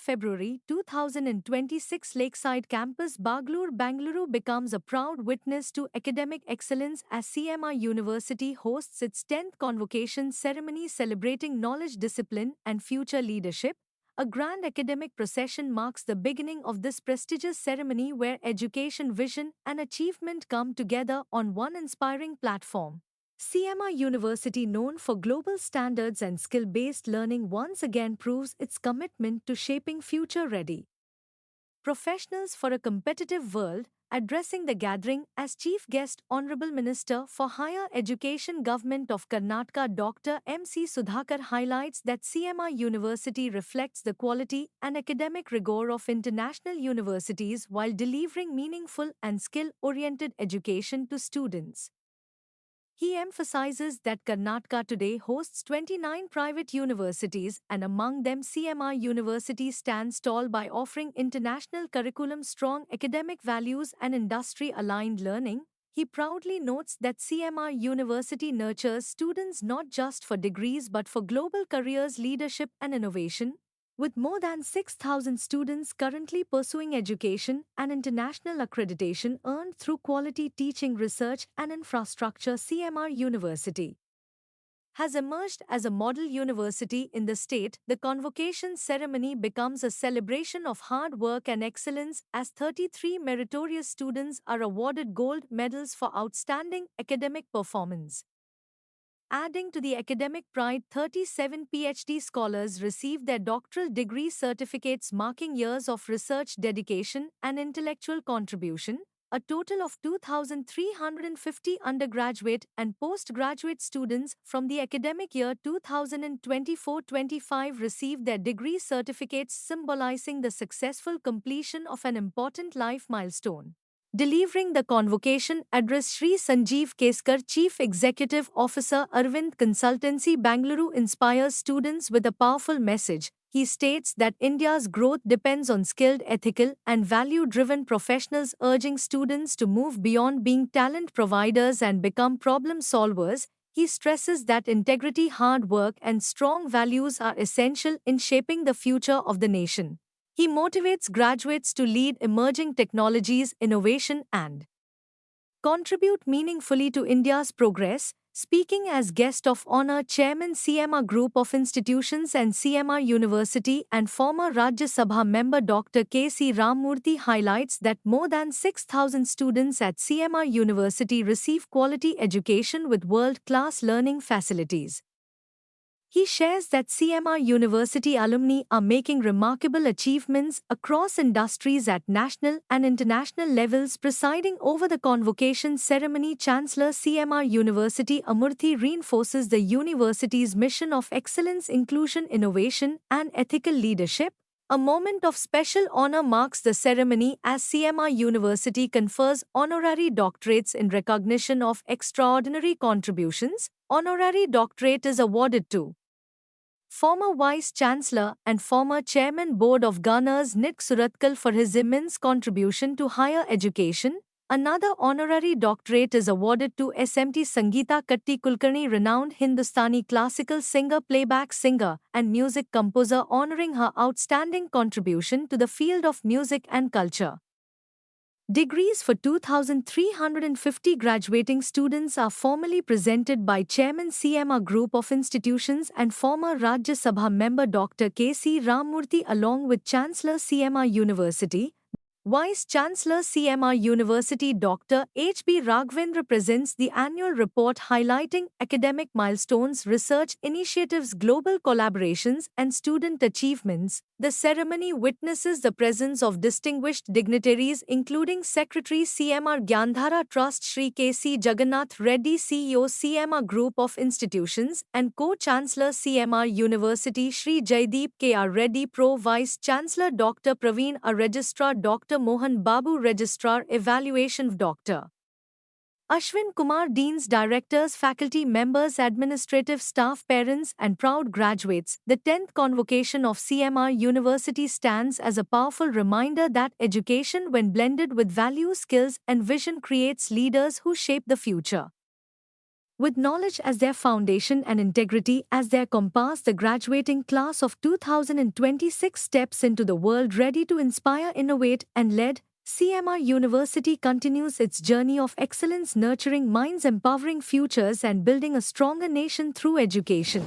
February 2026, Lakeside Campus, Bangalore becomes a proud witness to academic excellence as CMR University hosts its 10th convocation ceremony celebrating knowledge, discipline, and future leadership. A grand academic procession marks the beginning of this prestigious ceremony where education, vision, and achievement come together on one inspiring platform. CMR University, known for global standards and skill-based learning, once again proves its commitment to shaping future-ready professionals for a competitive world. Addressing the gathering as chief guest, Honorable Minister for Higher Education, Government of Karnataka Dr. M.C. Sudhakar highlights that CMR University reflects the quality and academic rigor of international universities while delivering meaningful and skill-oriented education to students. He emphasizes that Karnataka today hosts 29 private universities, and among them CMR University stands tall by offering international curriculum, strong academic values, and industry-aligned learning. He proudly notes that CMR University nurtures students not just for degrees but for global careers, leadership, and innovation. With more than 6,000 students currently pursuing education and international accreditation earned through quality teaching, research, and infrastructure, CMR University has emerged as a model university in the state. The convocation ceremony becomes a celebration of hard work and excellence as 33 meritorious students are awarded gold medals for outstanding academic performance. Adding to the academic pride, 37 PhD scholars received their doctoral degree certificates marking years of research dedication and intellectual contribution. A total of 2,350 undergraduate and postgraduate students from the academic year 2024-25 received their degree certificates, symbolizing the successful completion of an important life milestone. Delivering the convocation address, Shri Sanjeev Keskar, Chief Executive Officer, Arvind Consultancy, Bangalore, inspires students with a powerful message. He states that India's growth depends on skilled, ethical, and value-driven professionals, urging students to move beyond being talent providers and become problem solvers. He stresses that integrity, hard work, and strong values are essential in shaping the future of the nation. He motivates graduates to lead emerging technologies, innovation, and contribute meaningfully to India's progress. Speaking as guest of honor, Chairman, CMR Group of Institutions and CMR University and former Rajya Sabha member Dr. K.C. Ramamurthy highlights that more than 6,000 students at CMR University receive quality education with world-class learning facilities. He shares that CMR University alumni are making remarkable achievements across industries at national and international levels. Presiding over the convocation ceremony, Chancellor, CMR University Amurthy reinforces the university's mission of excellence, inclusion, innovation, and ethical leadership. A moment of special honor marks the ceremony as CMR University confers honorary doctorates in recognition of extraordinary contributions. Honorary doctorate is awarded to former Vice Chancellor and former Chairman Board of Governors Nick Suratkal for his immense contribution to higher education. Another honorary doctorate is awarded to SMT Sangeeta Katti Kulkarni, renowned Hindustani classical singer, playback singer, and music composer, honoring her outstanding contribution to the field of music and culture. Degrees for 2,350 graduating students are formally presented by Chairman, CMR Group of Institutions and former Rajya Sabha member Dr. K.C. Ramamurthy, along with Chancellor, CMR University. Vice Chancellor, CMR University Dr. H.B. Raghavendra presents the annual report highlighting academic milestones, research initiatives, global collaborations, and student achievements. The ceremony witnesses the presence of distinguished dignitaries including Secretary, CMR Gyandhara Trust Shri K.C. Jagannath Reddy, CEO, CMR Group of Institutions, and Co-Chancellor, CMR University Shri Jaideep K.R. Reddy, Pro Vice Chancellor Dr. Praveen, a Registrar Dr. Mohan Babu, Registrar Evaluation Dr. Ashwin Kumar, Deans, Directors, Faculty Members, Administrative Staff, Parents, and proud graduates. The 10th convocation of CMR University stands as a powerful reminder that education, when blended with value, skills, and vision, creates leaders who shape the future. With knowledge as their foundation and integrity as their compass, the graduating class of 2026 steps into the world ready to inspire, innovate, and lead. CMR University continues its journey of excellence, nurturing minds, empowering futures, and building a stronger nation through education.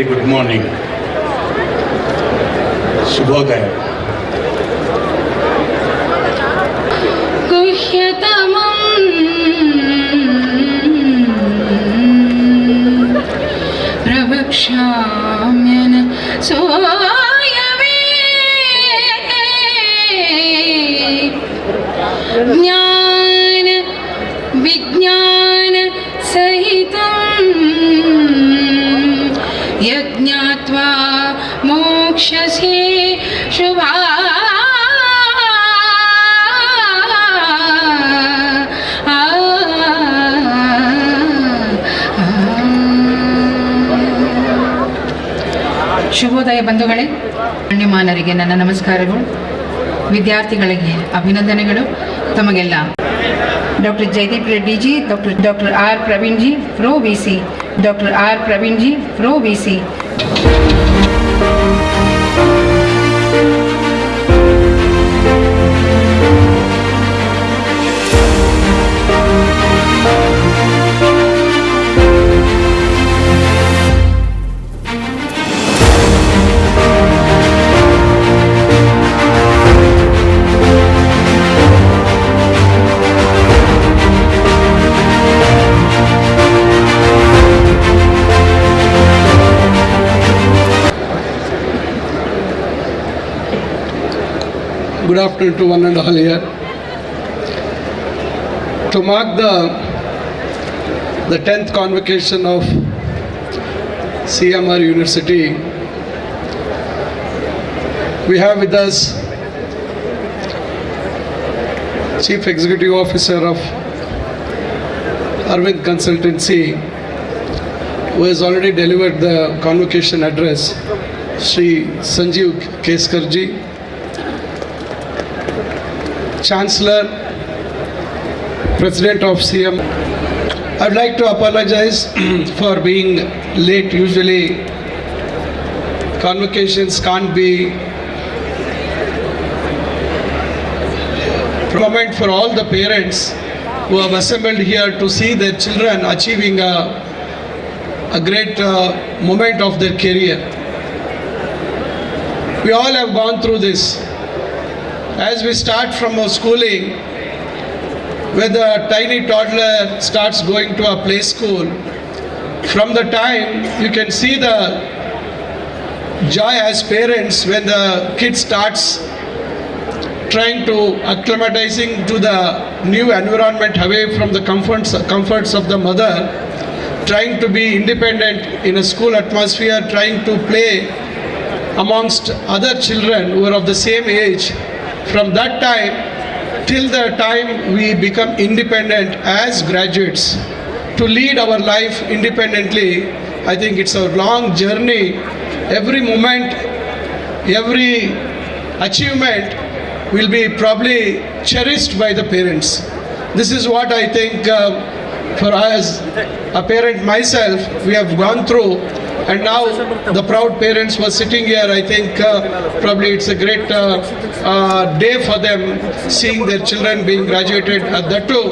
Very good morning. ಶುಭೋದಯ. ಗುಹ್ಯತಮಂ ಪ್ರವಕ್ಷ್ಯಾಮ್ಯನ ಸೋಯವೇ ಜ್ಞಾನ ವಿಜ್ಞಾನ ಸಹಿತಂ ಯಜ್ಞಾತ್ವಾ ಮೋಕ್ಷಸೇ ಶುಭಾ ಶುಭೋದಯ ಬಂಧುಗಳೇ, ಗಣ್ಯಮಾನರಿಗೆ ನನ್ನ ನಮಸ್ಕಾರಗಳು, ವಿದ್ಯಾರ್ಥಿಗಳಿಗೆ ಅಭಿನಂದನೆಗಳು. ತಮಗೆಲ್ಲ doctor Jayadeep Reddy ji, doctor R Praveen ji pro V C, doctor R Praveen ji pro V C. Good afternoon to one and all here. To mark the 10th convocation of CMR University, we have with us Chief Executive Officer of Arvind Consultancy, who has already delivered the convocation address, Sri Sanjeev Keskar ji, Chancellor, President of CM. I'd like to apologize for being late. Usually convocations can't be moment for all the parents who have assembled here to see their children achieving a great moment of their career. We all have gone through this. As we start from our schooling, when the tiny toddler starts going to a play school, from the time you can see the joy as parents when the kid starts trying to acclimatizing to the new environment away from the comforts of the mother, trying to be independent in a school atmosphere, trying to play amongst other children who are of the same age. From that time till the time we become independent as graduates to lead our life independently, I think it's a long journey. Every moment, every achievement will be probably cherished by the parents. This is what I think for us, a parent myself, we have gone through. And now the proud parents were sitting here. I think probably it's a great day for them, seeing their children being graduated, that too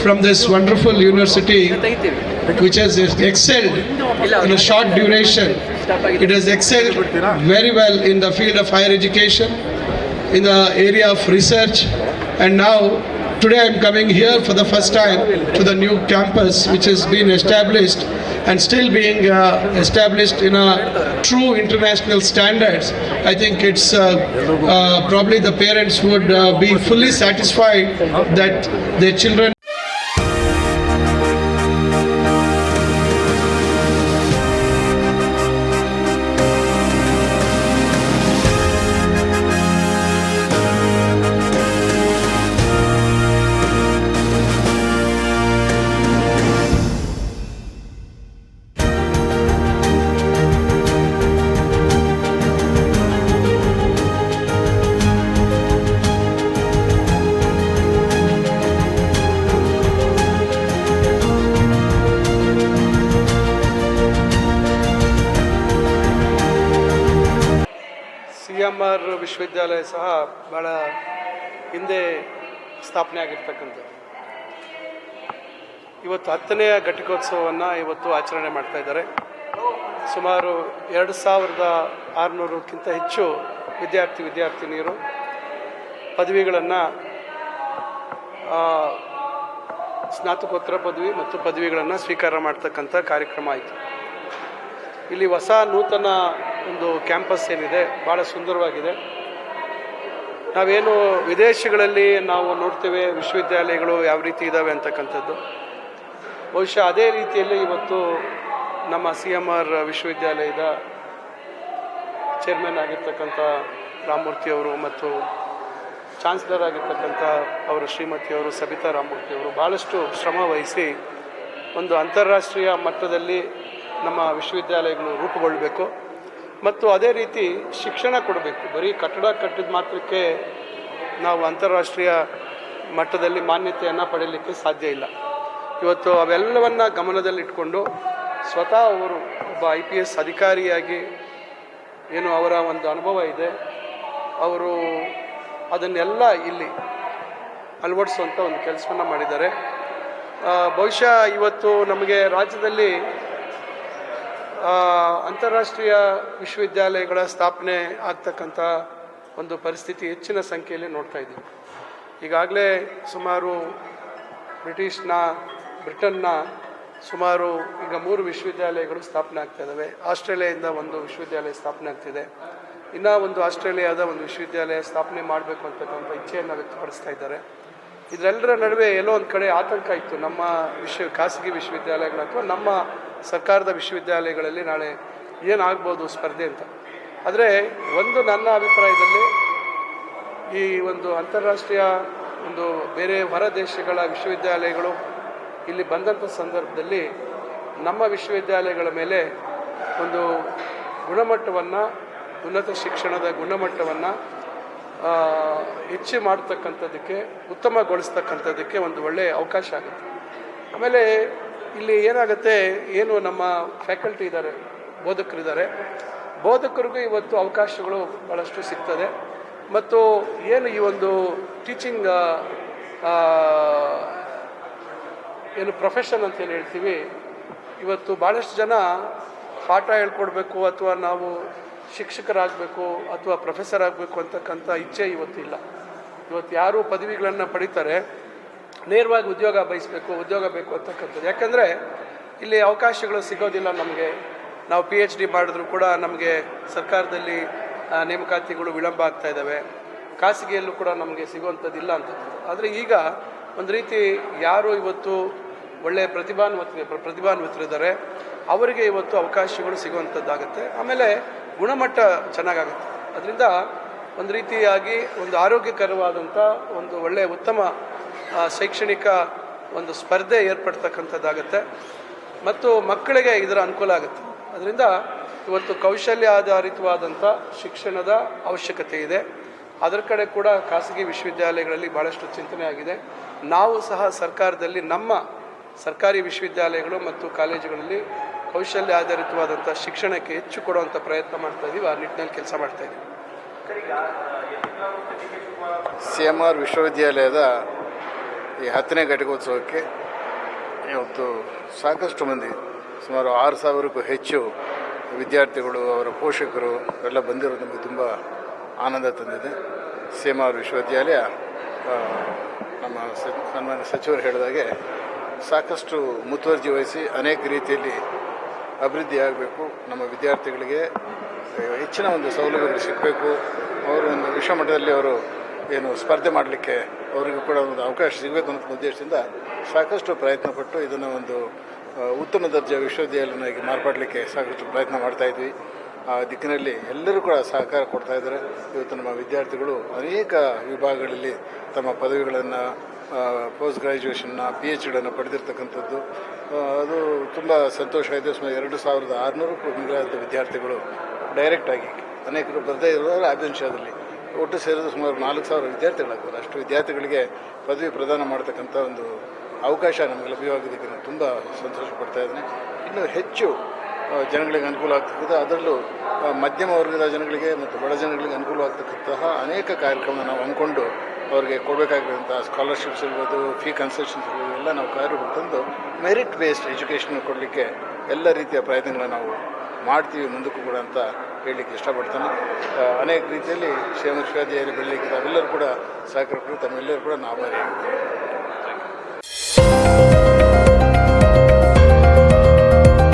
from this wonderful university, which has excelled in a short duration. It has excelled very well in the field of higher education, in the area of research, and now today I am coming here for the first time to the new campus which has been established and still being established in a true international standards. I think it's probably the parents would be fully satisfied that their children CMR ವಿಶ್ವವಿದ್ಯಾಲಯ ಸಹ ಭಾಳ ಹಿಂದೆ ಸ್ಥಾಪನೆ ಆಗಿರ್ತಕ್ಕಂಥದ್ದು. ಇವತ್ತು 10ನೇ ಘಟಿಕೋತ್ಸವವನ್ನು ಇವತ್ತು ಆಚರಣೆ ಮಾಡ್ತಾ ಇದ್ದಾರೆ. ಸುಮಾರು 2600ಕ್ಕಿಂತ ಹೆಚ್ಚು ವಿದ್ಯಾರ್ಥಿನಿಯರು ಪದವಿಗಳನ್ನು ಸ್ನಾತಕೋತ್ತರ ಪದವಿ ಮತ್ತು ಪದವಿಗಳನ್ನು ಸ್ವೀಕಾರ ಮಾಡ್ತಕ್ಕಂಥ ಕಾರ್ಯಕ್ರಮ ಆಯಿತು. ಇಲ್ಲಿ ಹೊಸ ನೂತನ ಒಂದು ಕ್ಯಾಂಪಸ್ ಏನಿದೆ ಭಾಳ ಸುಂದರವಾಗಿದೆ. ನಾವೇನು ವಿದೇಶಗಳಲ್ಲಿ ನಾವು ನೋಡ್ತೇವೆ ವಿಶ್ವವಿದ್ಯಾಲಯಗಳು ಯಾವ ರೀತಿ ಇದ್ದಾವೆ ಅಂತಕ್ಕಂಥದ್ದು, ಬಹುಶಃ ಅದೇ ರೀತಿಯಲ್ಲಿ ಇವತ್ತು ನಮ್ಮ CMR ವಿಶ್ವವಿದ್ಯಾಲಯದ ಚೇರ್ಮನ್ ಆಗಿರ್ತಕ್ಕಂಥ ರಾಮಮೂರ್ತಿಯವರು ಮತ್ತು ಚಾನ್ಸಲರ್ ಆಗಿರ್ತಕ್ಕಂಥ ಅವರು ಶ್ರೀಮತಿಯವರು ಸಬಿತಾ ರಾಮಮೂರ್ತಿಯವರು ಭಾಳಷ್ಟು ಶ್ರಮ ವಹಿಸಿ ಒಂದು ಅಂತಾರಾಷ್ಟ್ರೀಯ ಮಟ್ಟದಲ್ಲಿ ನಮ್ಮ ವಿಶ್ವವಿದ್ಯಾಲಯಗಳು ರೂಪುಗೊಳ್ಳಬೇಕು ಮತ್ತು ಅದೇ ರೀತಿ ಶಿಕ್ಷಣ ಕೊಡಬೇಕು. ಬರೀ ಕಟ್ಟಡ ಕಟ್ಟಿದ ಮಾತ್ರಕ್ಕೆ ನಾವು ಅಂತಾರಾಷ್ಟ್ರೀಯ ಮಟ್ಟದಲ್ಲಿ ಮಾನ್ಯತೆಯನ್ನು ಪಡೆಯಲಿಕ್ಕೆ ಸಾಧ್ಯ ಇಲ್ಲ. ಇವತ್ತು ಅವೆಲ್ಲವನ್ನು ಗಮನದಲ್ಲಿಟ್ಕೊಂಡು ಸ್ವತಃ ಅವರು ಒಬ್ಬ IPS ಅಧಿಕಾರಿಯಾಗಿ ಏನು ಅವರ ಒಂದು ಅನುಭವ ಇದೆ, ಅವರು ಅದನ್ನೆಲ್ಲ ಇಲ್ಲಿ ಅಳವಡಿಸುವಂಥ ಒಂದು ಕೆಲಸವನ್ನು ಮಾಡಿದ್ದಾರೆ. ಬಹುಶಃ ಇವತ್ತು ನಮಗೆ ರಾಜ್ಯದಲ್ಲಿ ಅಂತಾರಾಷ್ಟ್ರೀಯ ವಿಶ್ವವಿದ್ಯಾಲಯಗಳ ಸ್ಥಾಪನೆ ಆಗ್ತಕ್ಕಂಥ ಒಂದು ಪರಿಸ್ಥಿತಿ ಹೆಚ್ಚಿನ ಸಂಖ್ಯೆಯಲ್ಲಿ ನೋಡ್ತಾ ಇದ್ದೀವಿ. ಈಗಾಗಲೇ ಸುಮಾರು ಬ್ರಿಟನ್ನ ಸುಮಾರು ಈಗ 3 ವಿಶ್ವವಿದ್ಯಾಲಯಗಳು ಸ್ಥಾಪನೆ ಆಗ್ತಾ ಇದ್ದಾವೆ. ಆಸ್ಟ್ರೇಲಿಯಾದಿಂದ ಒಂದು ವಿಶ್ವವಿದ್ಯಾಲಯ ಸ್ಥಾಪನೆ ಆಗ್ತಿದೆ. ಇನ್ನೂ ಒಂದು ಆಸ್ಟ್ರೇಲಿಯಾದ ಒಂದು ವಿಶ್ವವಿದ್ಯಾಲಯ ಸ್ಥಾಪನೆ ಮಾಡಬೇಕು ಅಂತಕ್ಕಂಥ ಇಚ್ಛೆಯನ್ನು ವ್ಯಕ್ತಪಡಿಸ್ತಾ ಇದ್ದಾರೆ. ಇದರೆಲ್ಲರ ನಡುವೆ ಎಲ್ಲೋ ಒಂದು ಕಡೆ ಆತಂಕ ಇತ್ತು, ನಮ್ಮ ಖಾಸಗಿ ವಿಶ್ವವಿದ್ಯಾಲಯಗಳು ಅಥವಾ ನಮ್ಮ ಸರ್ಕಾರದ ವಿಶ್ವವಿದ್ಯಾಲಯಗಳಲ್ಲಿ ನಾಳೆ ಏನಾಗ್ಬೋದು ಸ್ಪರ್ಧೆ ಅಂತ. ಆದರೆ ಒಂದು ನನ್ನ ಅಭಿಪ್ರಾಯದಲ್ಲಿ ಈ ಒಂದು ಅಂತಾರಾಷ್ಟ್ರೀಯ ಒಂದು ಬೇರೆ ಹೊರ ದೇಶಗಳ ವಿಶ್ವವಿದ್ಯಾಲಯಗಳು ಇಲ್ಲಿ ಬಂದಂಥ ಸಂದರ್ಭದಲ್ಲಿ ನಮ್ಮ ವಿಶ್ವವಿದ್ಯಾಲಯಗಳ ಮೇಲೆ ಒಂದು ಗುಣಮಟ್ಟವನ್ನು, ಉನ್ನತ ಶಿಕ್ಷಣದ ಗುಣಮಟ್ಟವನ್ನು ಹೆಚ್ಚು ಮಾಡ್ತಕ್ಕಂಥದ್ದಕ್ಕೆ, ಉತ್ತಮಗೊಳಿಸ್ತಕ್ಕಂಥದ್ದಕ್ಕೆ ಒಂದು ಒಳ್ಳೆಯ ಅವಕಾಶ ಆಗುತ್ತೆ. ಆಮೇಲೆ ಇಲ್ಲಿ ಏನಾಗುತ್ತೆ, ಏನು ನಮ್ಮ ಫ್ಯಾಕಲ್ಟಿ ಇದ್ದಾರೆ, ಬೋಧಕರಿದ್ದಾರೆ, ಬೋಧಕರಿಗೂ ಇವತ್ತು ಅವಕಾಶಗಳು ಭಾಳಷ್ಟು ಸಿಗ್ತದೆ. ಮತ್ತು ಏನು ಈ ಒಂದು ಟೀಚಿಂಗ್ ಏನು ಪ್ರೊಫೆಷನ್ ಅಂತೇನು ಹೇಳ್ತೀವಿ, ಇವತ್ತು ಭಾಳಷ್ಟು ಜನ ಪಾಠ ಹೇಳ್ಕೊಡ್ಬೇಕು ಅಥವಾ ನಾವು ಶಿಕ್ಷಕರಾಗಬೇಕು ಅಥವಾ ಪ್ರೊಫೆಸರ್ ಆಗಬೇಕು ಅಂತಕ್ಕಂಥ ಇಚ್ಛೆ ಇವತ್ತಿಲ್ಲ. ಇವತ್ತು ಯಾರು ಪದವಿಗಳನ್ನು ಪಡಿತಾರೆ ನೇರವಾಗಿ ಉದ್ಯೋಗ ಬೇಕು ಅಂತಕ್ಕಂಥದ್ದು. ಯಾಕಂದರೆ ಇಲ್ಲಿ ಅವಕಾಶಗಳು ಸಿಗೋದಿಲ್ಲ ನಮಗೆ. ನಾವು PhD ಮಾಡಿದ್ರು ಕೂಡ ನಮಗೆ ಸರ್ಕಾರದಲ್ಲಿ ನೇಮಕಾತಿಗಳು ವಿಳಂಬ ಆಗ್ತಾ ಇದ್ದಾವೆ, ಖಾಸಗಿಯಲ್ಲೂ ಕೂಡ ನಮಗೆ ಸಿಗುವಂಥದ್ದಿಲ್ಲ ಅಂತಕ್ಕಂಥದ್ದು. ಆದರೆ ಈಗ ಒಂದು ರೀತಿ ಯಾರು ಇವತ್ತು ಒಳ್ಳೆಯ ಪ್ರತಿಭಾನ್ವಿತರಿದ್ದಾರೆ ಅವರಿಗೆ ಇವತ್ತು ಅವಕಾಶಗಳು ಸಿಗುವಂಥದ್ದಾಗುತ್ತೆ. ಆಮೇಲೆ ಗುಣಮಟ್ಟ ಚೆನ್ನಾಗಾಗುತ್ತೆ. ಅದರಿಂದ ಒಂದು ರೀತಿಯಾಗಿ ಒಂದು ಆರೋಗ್ಯಕರವಾದಂಥ ಒಂದು ಒಳ್ಳೆಯ ಉತ್ತಮ ಶೈಕ್ಷಣಿಕ ಒಂದು ಸ್ಪರ್ಧೆ ಏರ್ಪಡ್ತಕ್ಕಂಥದ್ದಾಗುತ್ತೆ ಮತ್ತು ಮಕ್ಕಳಿಗೆ ಇದರ ಅನುಕೂಲ ಆಗುತ್ತೆ. ಅದರಿಂದ ಇವತ್ತು ಕೌಶಲ್ಯ ಆಧಾರಿತವಾದಂಥ ಶಿಕ್ಷಣದ ಅವಶ್ಯಕತೆ ಇದೆ. ಅದರ ಕಡೆ ಕೂಡ ಖಾಸಗಿ ವಿಶ್ವವಿದ್ಯಾಲಯಗಳಲ್ಲಿ ಭಾಳಷ್ಟು ಚಿಂತನೆ ಆಗಿದೆ. ನಾವು ಸಹ ಸರ್ಕಾರದಲ್ಲಿ ನಮ್ಮ ಸರ್ಕಾರಿ ವಿಶ್ವವಿದ್ಯಾಲಯಗಳು ಮತ್ತು ಕಾಲೇಜುಗಳಲ್ಲಿ ಕೌಶಲ್ಯ ಆಧಾರಿತವಾದಂಥ ಶಿಕ್ಷಣಕ್ಕೆ ಹೆಚ್ಚು ಕೊಡುವಂಥ ಪ್ರಯತ್ನ ಮಾಡ್ತಾ ಇದ್ದೀವಿ. ಆ ನಿಟ್ಟಿನಲ್ಲಿ ಕೆಲಸ ಮಾಡ್ತಾ ಇದ್ದೀವಿ. CMR ವಿಶ್ವವಿದ್ಯಾಲಯದ ಈ 10ನೇ ಘಟಿಕೋತ್ಸವಕ್ಕೆ ಇವತ್ತು ಸಾಕಷ್ಟು ಮಂದಿ, ಸುಮಾರು 6,000ಕ್ಕೂ ಹೆಚ್ಚು ವಿದ್ಯಾರ್ಥಿಗಳು, ಅವರ ಪೋಷಕರು ಎಲ್ಲ ಬಂದಿರೋದು ನಮಗೆ ತುಂಬ ಆನಂದ ತಂದಿದೆ. CMR ವಿಶ್ವವಿದ್ಯಾಲಯ ನಮ್ಮ ಸನ್ಮಾನ್ಯ ಸಚಿವರು ಹೇಳಿದಾಗೆ ಸಾಕಷ್ಟು ಮುತುವರ್ಜಿ ವಹಿಸಿ ಅನೇಕ ರೀತಿಯಲ್ಲಿ ಅಭಿವೃದ್ಧಿ ಆಗಬೇಕು. ನಮ್ಮ ವಿದ್ಯಾರ್ಥಿಗಳಿಗೆ ಹೆಚ್ಚಿನ ಒಂದು ಸೌಲಭ್ಯಗಳು ಸಿಗಬೇಕು. ಅವರು ಒಂದು ವಿಶ್ವಮಟ್ಟದಲ್ಲಿ ಅವರು ಏನು ಸ್ಪರ್ಧೆ ಮಾಡಲಿಕ್ಕೆ ಅವರಿಗೂ ಕೂಡ ಒಂದು ಅವಕಾಶ ಸಿಗಬೇಕು ಅನ್ನೋ ಉದ್ದೇಶದಿಂದ ಸಾಕಷ್ಟು ಪ್ರಯತ್ನಪಟ್ಟು ಇದನ್ನು ಒಂದು ಉತ್ತಮ ದರ್ಜೆಯ ವಿಶ್ವವಿದ್ಯಾಲಯನಾಗಿ ಮಾರ್ಪಡಲಿಕ್ಕೆ ಸಾಕಷ್ಟು ಪ್ರಯತ್ನ ಮಾಡ್ತಾಯಿದ್ವಿ. ಆ ದಿಕ್ಕಿನಲ್ಲಿ ಎಲ್ಲರೂ ಕೂಡ ಸಹಕಾರ ಕೊಡ್ತಾಯಿದ್ದಾರೆ. ಇವತ್ತು ನಮ್ಮ ವಿದ್ಯಾರ್ಥಿಗಳು ಅನೇಕ ವಿಭಾಗಗಳಲ್ಲಿ ತಮ್ಮ ಪದವಿಗಳನ್ನು, ಪೋಸ್ಟ್ ಗ್ರ್ಯಾಜುಯೇಷನ್ನ, PhDಯನ್ನು ಪಡೆದಿರ್ತಕ್ಕಂಥದ್ದು ಅದು ತುಂಬ ಸಂತೋಷ ಇದೆ. ಸುಮಾರು 2,600ಕ್ಕೂ ಮಿಗಿಲಾದ ವಿದ್ಯಾರ್ಥಿಗಳು ಡೈರೆಕ್ಟಾಗಿ, ಅನೇಕರು ಬರದೇ ಇರೋರು ಆಬ್ಸೆನ್ಷಿಯಾದಲ್ಲಿ ಒಟ್ಟು ಸೇರಿದ ಸುಮಾರು 4,000 ವಿದ್ಯಾರ್ಥಿಗಳಾಗ್ತಾರೆ. ಅಷ್ಟು ವಿದ್ಯಾರ್ಥಿಗಳಿಗೆ ಪದವಿ ಪ್ರದಾನ ಮಾಡ್ತಕ್ಕಂಥ ಒಂದು ಅವಕಾಶ ನಮಗೆ ಲಭ್ಯವಾಗಿದ್ದಕ್ಕೆ ನಾನು ತುಂಬ ಸಂತೋಷ ಪಡ್ತಾ ಇದ್ದೀನಿ. ಇನ್ನೂ ಹೆಚ್ಚು ಜನಗಳಿಗೆ ಅನುಕೂಲ ಆಗ್ತಕ್ಕಂಥ, ಅದರಲ್ಲೂ ಮಧ್ಯಮ ವರ್ಗದ ಜನಗಳಿಗೆ ಮತ್ತು ಬಡ ಜನಗಳಿಗೆ ಅನುಕೂಲವಾಗ್ತಕ್ಕಂತಹ ಅನೇಕ ಕಾರ್ಯಕ್ರಮ ನಾವು ಅಂದ್ಕೊಂಡು ಅವ್ರಿಗೆ ಕೊಡಬೇಕಾಗಿರುವಂಥ ಸ್ಕಾಲರ್ಶಿಪ್ಸ್ ಇರ್ಬೋದು, ಫೀ ಕನ್ಸೆಷನ್ಸ್ ಇರ್ಬೋದು, ಎಲ್ಲ ನಾವು ಕಾರ್ಯರೂಪಕ್ಕೆ ತಂದು ಮೆರಿಟ್ ಬೇಸ್ಡ್ ಎಜುಕೇಷನ್ ಕೊಡಲಿಕ್ಕೆ ಎಲ್ಲ ರೀತಿಯ ಪ್ರಯತ್ನಗಳನ್ನ ನಾವು ಮಾಡ್ತೀವಿ ಮುಂದಕ್ಕೂ ಕೂಡ ಅಂತ ಹೇಳಲಿಕ್ಕೆ ಇಷ್ಟಪಡ್ತೇನೆ. ಅನೇಕ ರೀತಿಯಲ್ಲಿ ಕ್ಷೇಮ ವಿಶ್ವವಿದ್ಯಾಲಯ ಬೆಳಲಿಕ್ಕೆ ತಾವೆಲ್ಲರೂ ಕೂಡ ಸಹಕಾರ ತಮ್ಮೆಲ್ಲರೂ ಕೂಡ ನಾವು